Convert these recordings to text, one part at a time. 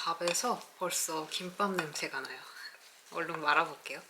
밥에서 벌써 김밥 냄새가 나요. 얼른 말아볼게요.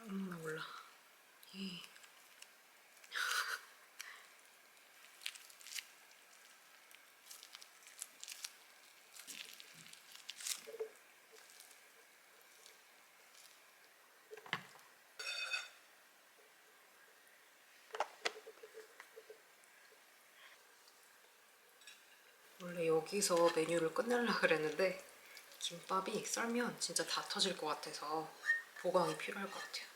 나 몰라. 원래 여기서 메뉴를 끝내려고 그랬는데 김밥이 썰면 진짜 다 터질 것 같아서 보강이 필요할 것 같아요.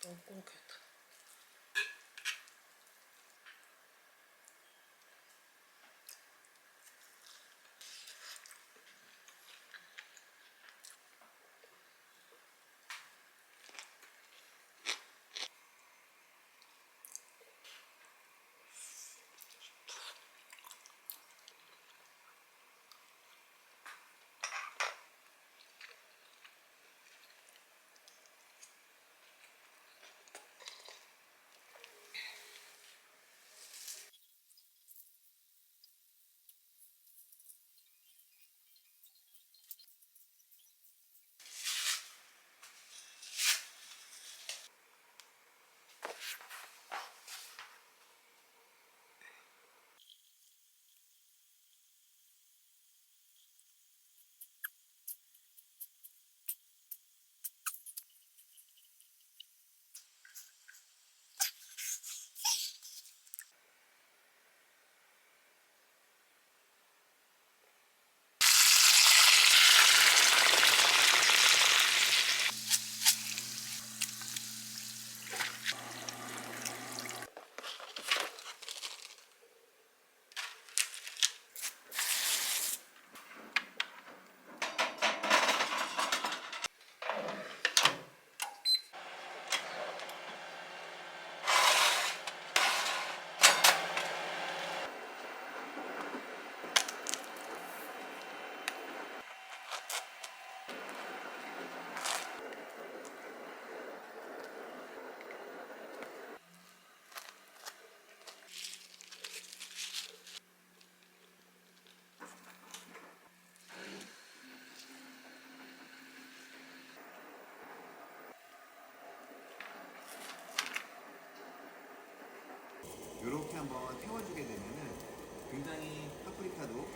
너무 꼬먹겠다. 굉장히 파프리카도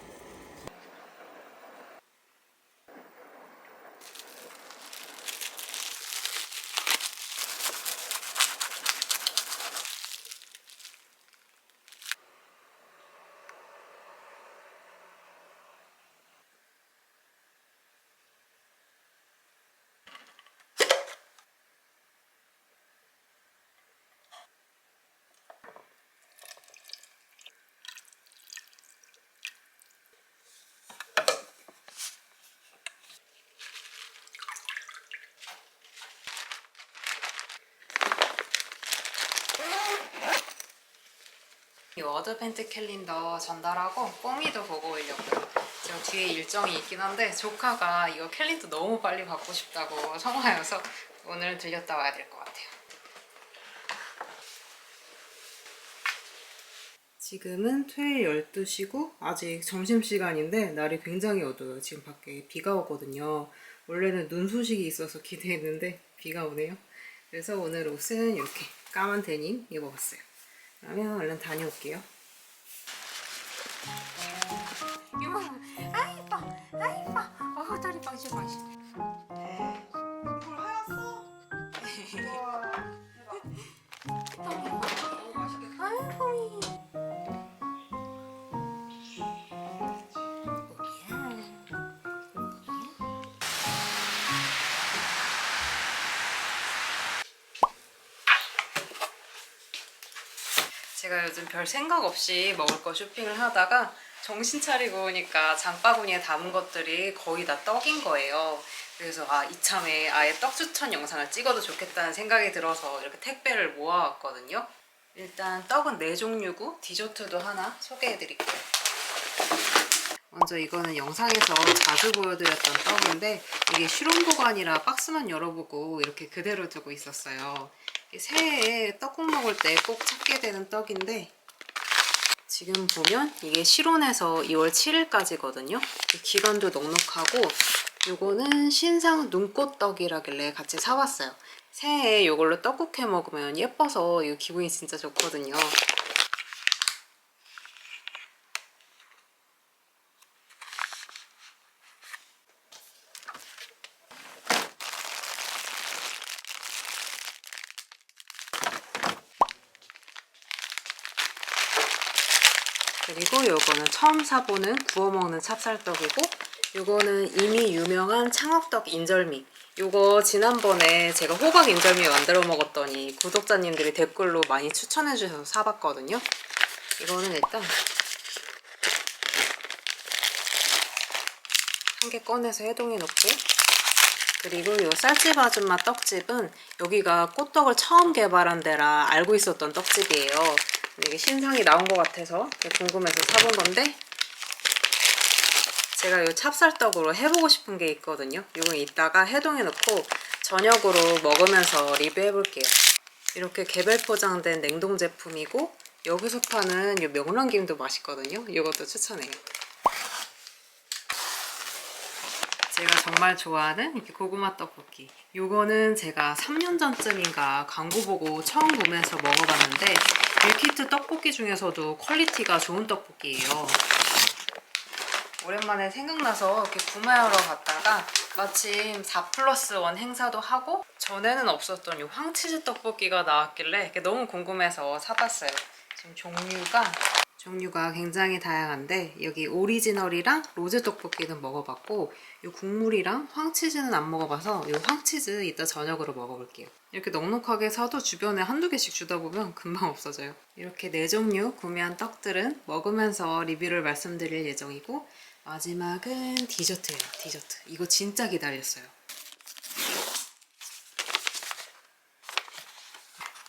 이 어드벤트 캘린더 전달하고 뽀미도 보고 오려고요. 지금 뒤에 일정이 있긴 한데 조카가 이거 캘린더 너무 빨리 받고 싶다고 성화여서 오늘 들렸다 와야 될 것 같아요. 지금은 토요일 12시고 아직 점심시간인데 날이 굉장히 어두워요. 지금 밖에 비가 오거든요. 원래는 눈 소식이 있어서 기대했는데 비가 오네요. 그래서 오늘 옷은 이렇게 까만 데님 입어봤어요. 그러면 얼른 다녀올게요. 이모, 아 이뻐, 아 이뻐. 다리 빵실빵실. 이걸 하였어? 아이고. 제가 요즘 별 생각 없이 먹을 거 쇼핑을 하다가 정신 차리고 오니까 장바구니에 담은 것들이 거의 다 떡인 거예요. 그래서 이참에 아예 떡 추천 영상을 찍어도 좋겠다는 생각이 들어서 이렇게 택배를 모아왔거든요. 일단 떡은 4종류고 디저트도 하나 소개해드릴게요. 먼저 이거는 영상에서 자주 보여드렸던 떡인데 이게 실온 보관이라 박스만 열어보고 이렇게 그대로 두고 있었어요. 새해에 떡국 먹을 때 꼭 찾게 되는 떡인데 지금 보면 이게 실온에서 2월 7일까지거든요. 기간도 넉넉하고 요거는 신상 눈꽃떡이라길래 같이 사왔어요. 새해에 이걸로 떡국 해 먹으면 예뻐서 이거 기분이 진짜 좋거든요. 그리고 요거는 처음 사보는 구워먹는 찹쌀떡이고 요거는 이미 유명한 창업떡 인절미. 요거 지난번에 제가 호박 인절미 만들어 먹었더니 구독자님들이 댓글로 많이 추천해 주셔서 사봤거든요. 이거는 일단 한 개 꺼내서 해동해 놓고, 그리고 요 쌀집 아줌마 떡집은 여기가 꽃떡을 처음 개발한 데라 알고 있었던 떡집이에요. 근데 이게 신상이 나온 것 같아서 궁금해서 사본 건데 제가 요 찹쌀떡으로 해보고 싶은 게 있거든요. 이건 이따가 해동해 놓고 저녁으로 먹으면서 리뷰해 볼게요. 이렇게 개별 포장된 냉동 제품이고 여기서 파는 요 명란김도 맛있거든요. 이것도 추천해요. 제가 정말 좋아하는 이렇게 고구마 떡볶이. 요거는 제가 3년 전쯤인가 광고 보고 처음 구매해서 먹어봤는데 밀키트 떡볶이 중에서도 퀄리티가 좋은 떡볶이에요. 오랜만에 생각나서 이렇게 구매하러 갔다가 마침 4+1 행사도 하고 전에는 없었던 이 황치즈 떡볶이가 나왔길래 이게 너무 궁금해서 사봤어요. 지금 종류가 굉장히 다양한데 여기 오리지널이랑 로제 떡볶이는 먹어봤고 이 국물이랑 황치즈는 안 먹어봐서 이 황치즈 이따 저녁으로 먹어볼게요. 이렇게 넉넉하게 사도 주변에 한두 개씩 주다 보면 금방 없어져요. 이렇게 4종류 구매한 떡들은 먹으면서 리뷰를 말씀드릴 예정이고 마지막은 디저트예요. 디저트. 이거 진짜 기다렸어요.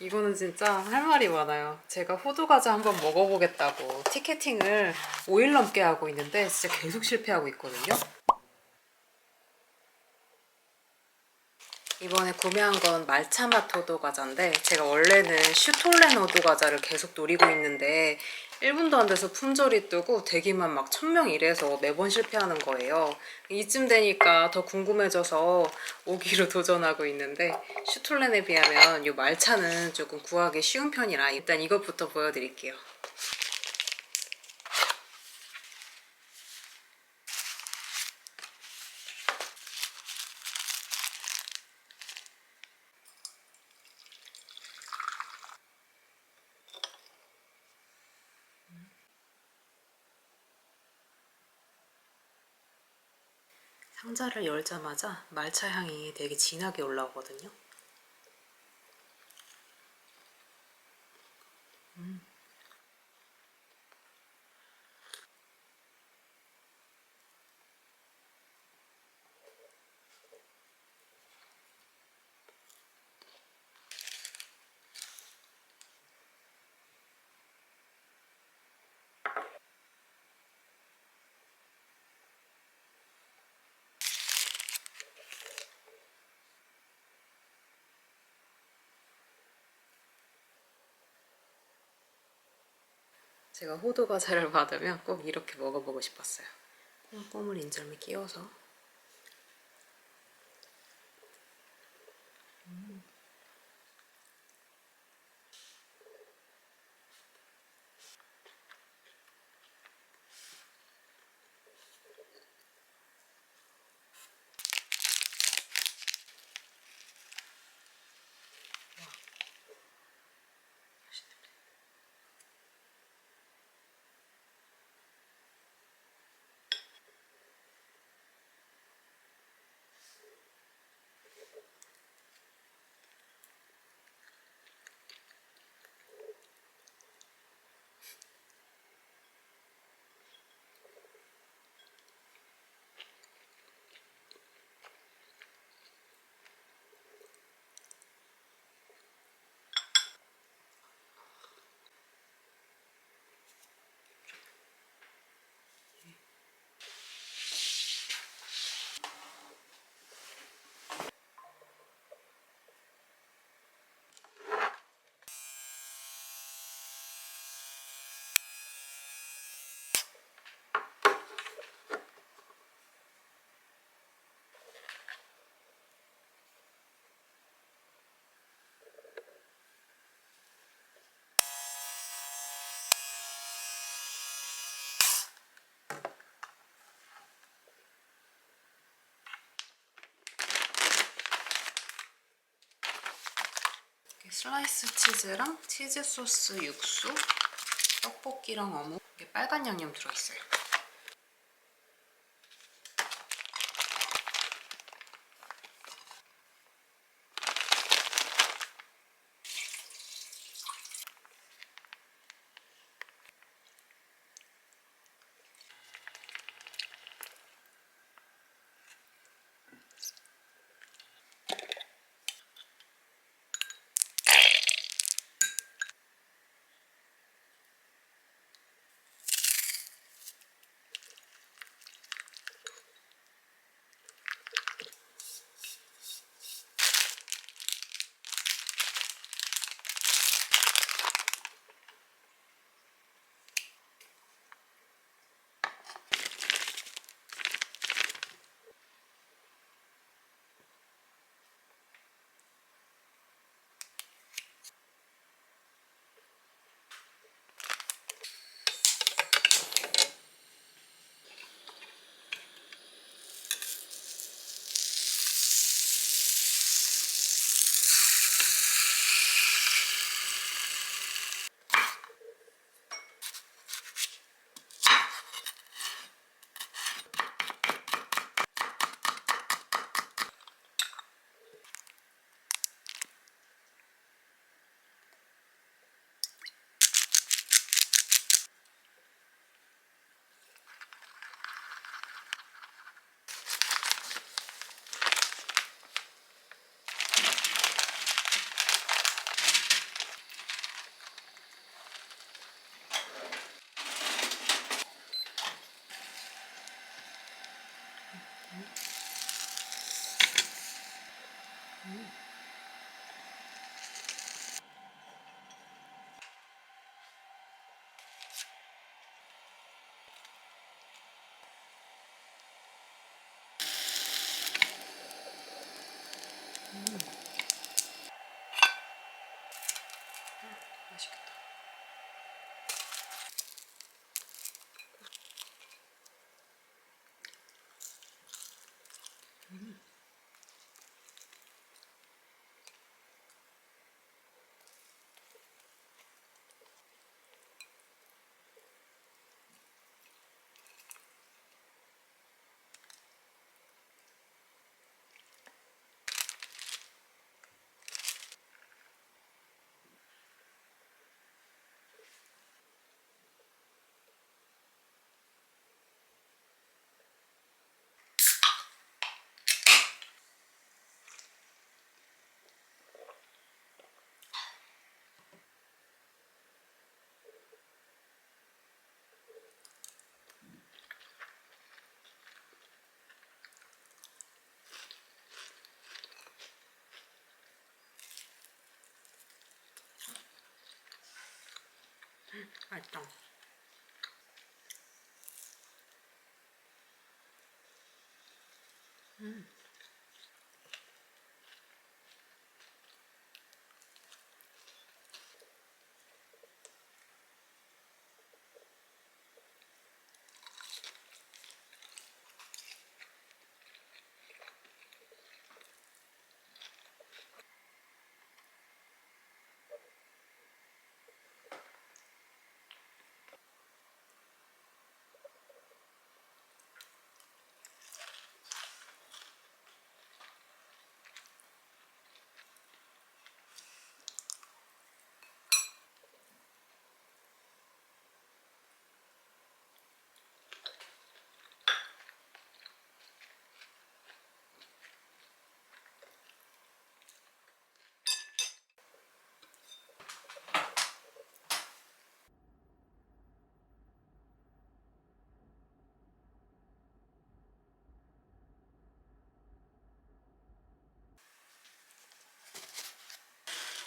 이거는 진짜 할 말이 많아요. 제가 호두과자 한번 먹어보겠다고 티켓팅을 5일 넘게 하고 있는데 진짜 계속 실패하고 있거든요. 이번에 구매한 건 말차맛 호두과자인데 제가 원래는 슈톨렌 호두과자를 계속 노리고 있는데 1분도 안 돼서 품절이 뜨고 대기만 막 1000명 이래서 매번 실패하는 거예요. 이쯤 되니까 더 궁금해져서 오기로 도전하고 있는데 슈톨렌에 비하면 이 말차는 조금 구하기 쉬운 편이라 일단 이것부터 보여드릴게요. 상자를 열자마자 말차 향이 되게 진하게 올라오거든요. 제가 호두 과자를 받으면 꼭 이렇게 먹어보고 싶었어요. 콩고물 인절미 끼워서. 슬라이스 치즈랑 치즈 소스 육수, 떡볶이랑 어묵, 이게 빨간 양념 들어있어요. 맛있겠다. 맛있다.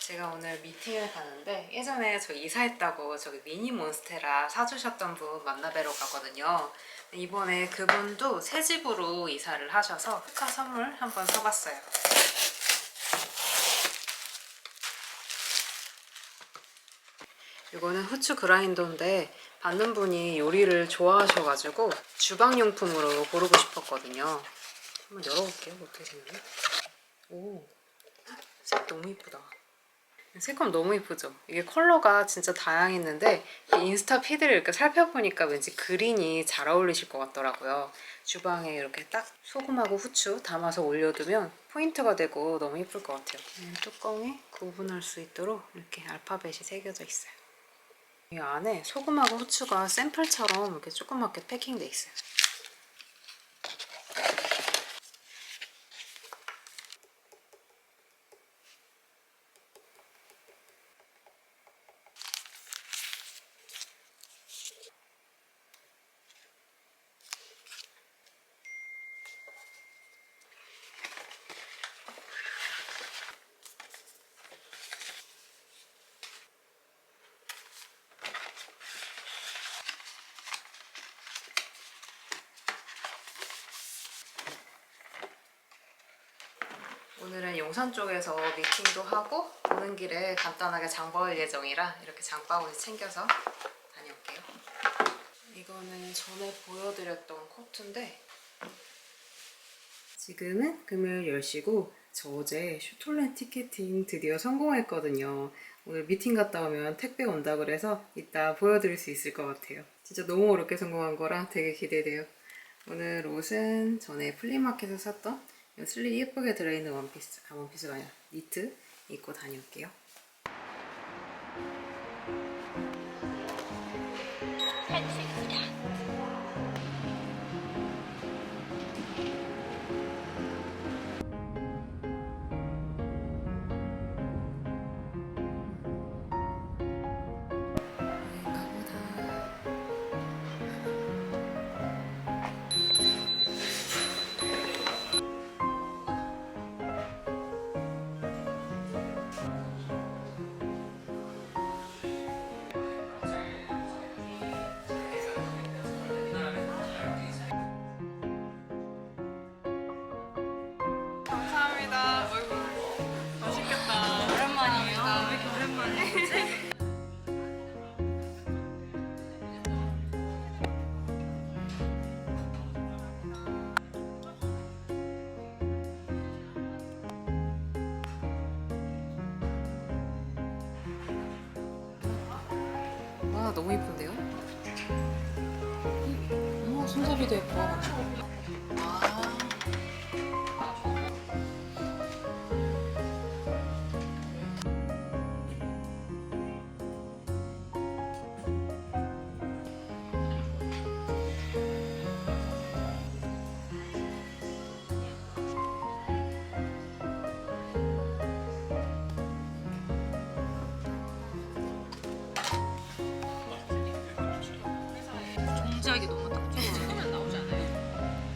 제가 오늘 미팅을 가는데 예전에 저 이사했다고 저기 미니 몬스테라 사주셨던 분 만나뵈러 가거든요. 이번에 그분도 새 집으로 이사를 하셔서 축하 선물 한번 사봤어요. 이거는 후추 그라인더인데 받는 분이 요리를 좋아하셔가지고 주방용품으로 고르고 싶었거든요. 한번 열어볼게요. 어떻게 생겼나? 오, 색 너무 이쁘다. 색감 너무 이쁘죠? 이게 컬러가 진짜 다양했는데 인스타 피드를 이렇게 살펴보니까 왠지 그린이 잘 어울리실 것 같더라고요. 주방에 이렇게 딱 소금하고 후추 담아서 올려두면 포인트가 되고 너무 예쁠 것 같아요. 뚜껑에 구분할 수 있도록 이렇게 알파벳이 새겨져 있어요. 이 안에 소금하고 후추가 샘플처럼 이렇게 조그맣게 패킹돼 있어요. 오늘은 용산 쪽에서 미팅도 하고 오는 길에 간단하게 장 볼 예정이라 이렇게 장바구니 챙겨서 다녀올게요. 이거는 전에 보여드렸던 코트인데 지금은 금요일 10시고 저 어제 슈톨렌 티켓팅 드디어 성공했거든요. 오늘 미팅 갔다 오면 택배 온다 그래서 이따 보여드릴 수 있을 것 같아요. 진짜 너무 어렵게 성공한 거라 되게 기대돼요. 오늘 옷은 전에 플리마켓에서 샀던 이 슬릿 예쁘게 들어있는 원피스, 원피스가 아니라 니트 입고 다녀올게요. 감사합니다. 어이구, 맛있겠다. 오랜만이에요. 왜 이렇게 오랜만에 오지? 와, 너무 예쁜데요? 어머, 손잡이도 예뻐. 아. 동작이 너무 딱 좋아. 처음엔 나오지 않아요?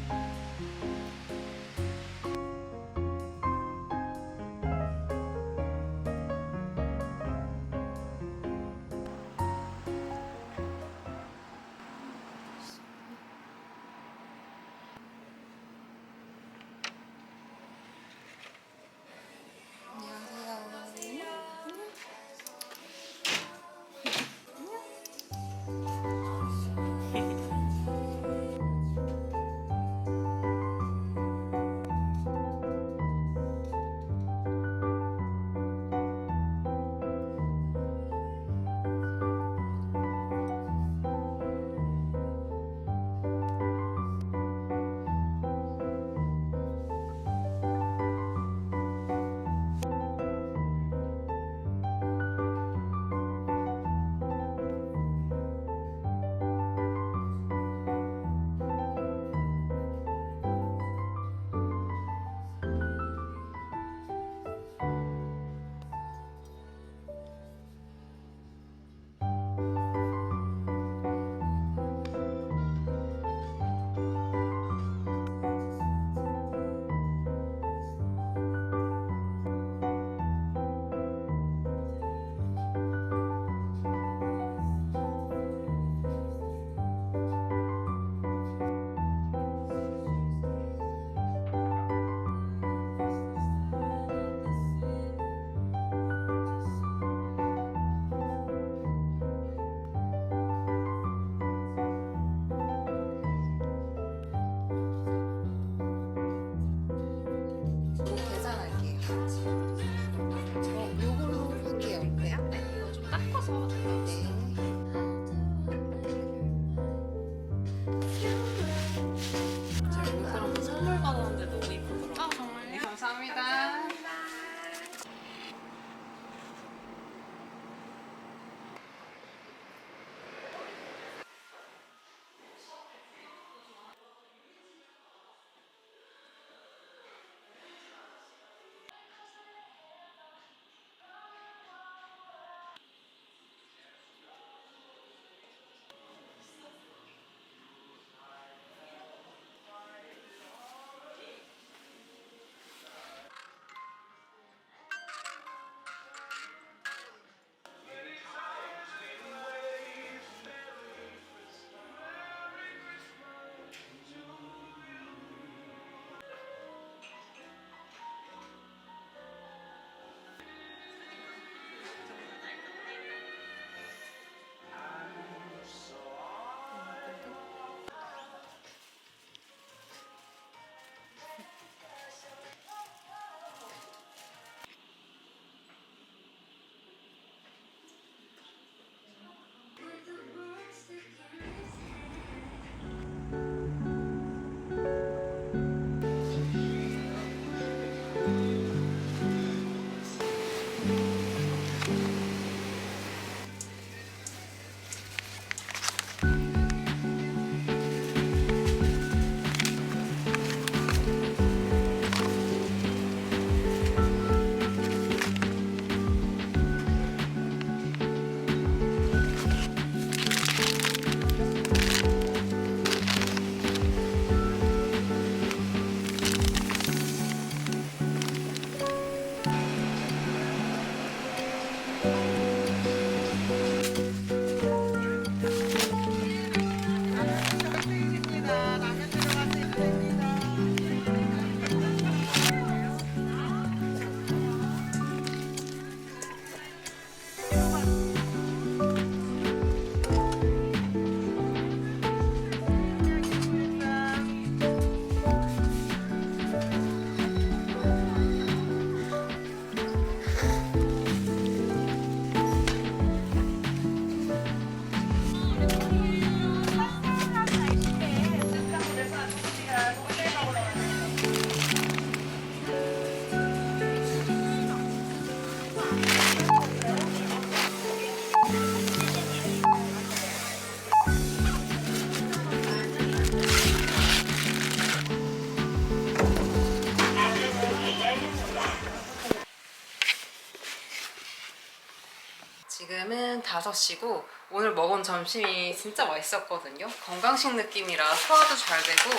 지금은 5시고 오늘 먹은 점심이 진짜 맛있었거든요. 건강식 느낌이라 소화도 잘 되고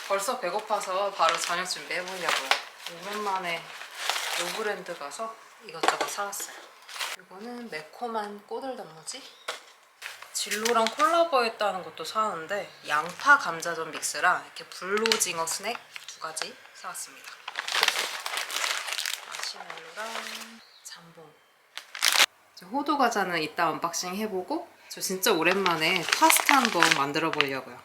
벌써 배고파서 바로 저녁 준비해보려고요. 오랜만에 노브랜드 가서 이것저것 사왔어요. 이거는 매콤한 꼬들단무지? 진로랑 콜라보했다는 것도 사왔는데 양파 감자전 믹스랑 이렇게 불로징어 스낵 2가지 사왔습니다. 마시멜로랑 잠봉. 호두 과자는 이따 언박싱 해보고 저 진짜 오랜만에 파스타 한번 만들어 보려고요.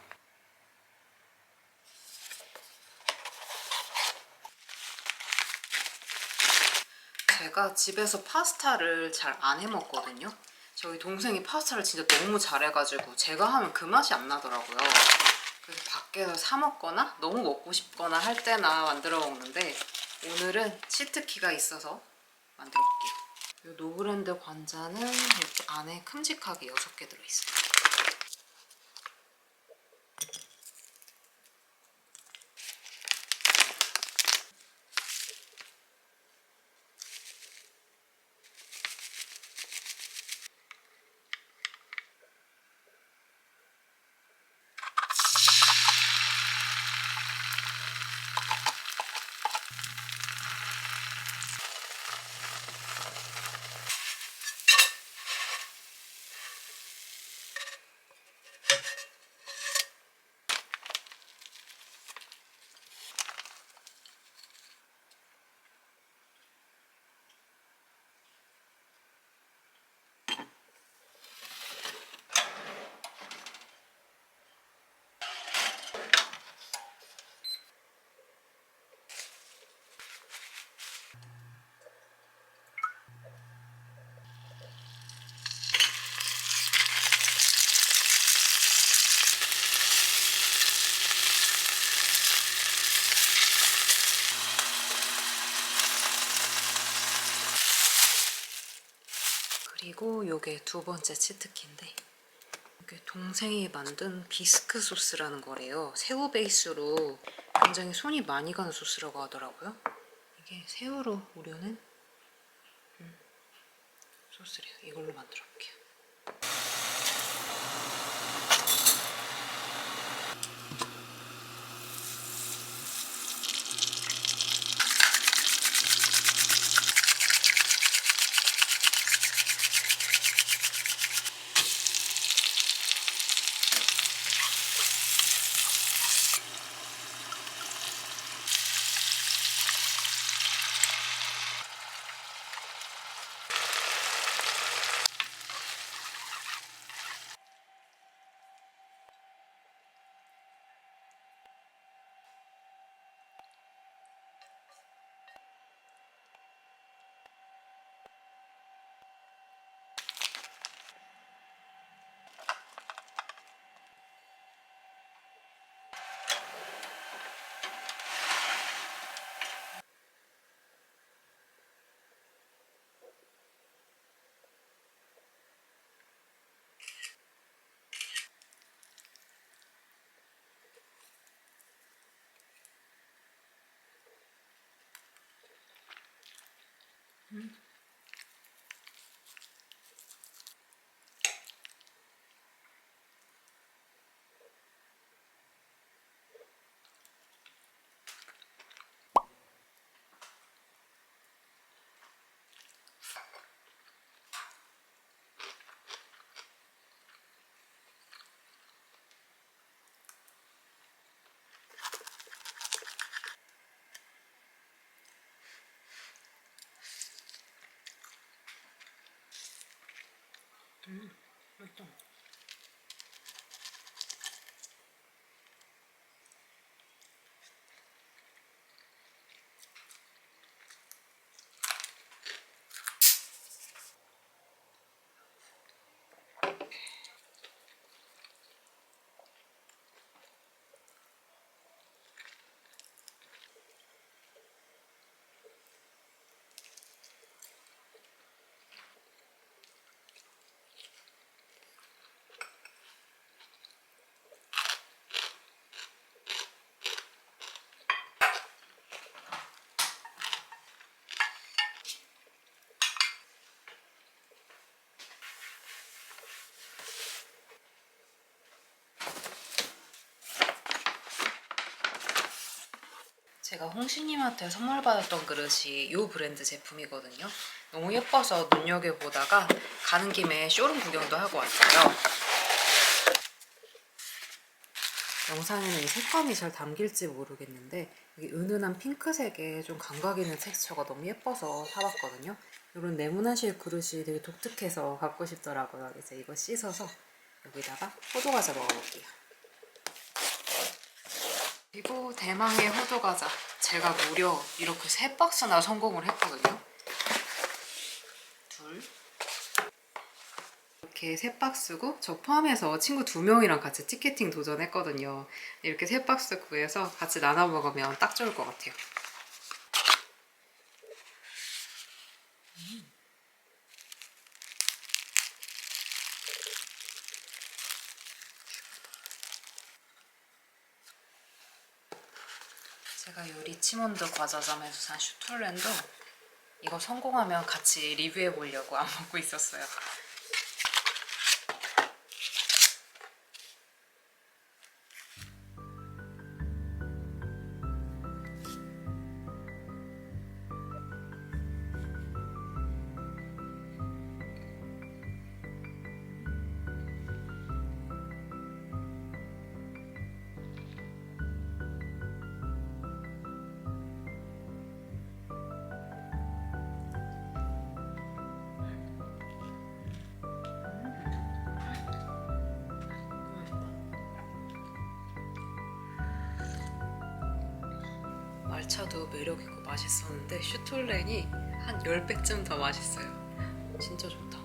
제가 집에서 파스타를 잘 안 해먹거든요. 저희 동생이 파스타를 진짜 너무 잘해가지고 제가 하면 그 맛이 안 나더라고요. 그래서 밖에서 사 먹거나 너무 먹고 싶거나 할 때나 만들어 먹는데 오늘은 치트키가 있어서 만들어 볼게요. 이 노브랜드 관자는 이렇게 안에 큼직하게 6개 들어있어요. 그리고 요게 2번째 치트키인데 이게 동생이 만든 비스크 소스라는 거래요. 새우 베이스로 굉장히 손이 많이 가는 소스라고 하더라고요. 이게 새우로 우려낸 소스래요. 이걸로 만들어 볼게요. 제가 홍시님한테 선물 받았던 그릇이 이 브랜드 제품이거든요. 너무 예뻐서 눈여겨보다가 가는 김에 쇼룸 구경도 하고 왔어요. 영상에는 이 색감이 잘 담길지 모르겠는데 여기 은은한 핑크색에 좀 감각 있는 텍스처가 너무 예뻐서 사봤거든요. 이런 네모나실 그릇이 되게 독특해서 갖고 싶더라고요. 그래서 이거 씻어서 여기다가 호두과자 먹어볼게요. 그리고 대망의 호두과자. 제가 무려 이렇게 3박스나 성공을 했거든요. 둘. 이렇게 3박스고 저 포함해서 친구 2명이랑 같이 티켓팅 도전했거든요. 이렇게 3박스 구해서 같이 나눠 먹으면 딱 좋을 것 같아요. 제가 요 리치몬드 과자점에서 산 슈톨렌도 이거 성공하면 같이 리뷰해 보려고 안 먹고 있었어요. 말차도 매력있고 맛있었는데 슈톨렌이 한 10배쯤 더 맛있어요. 진짜 좋다.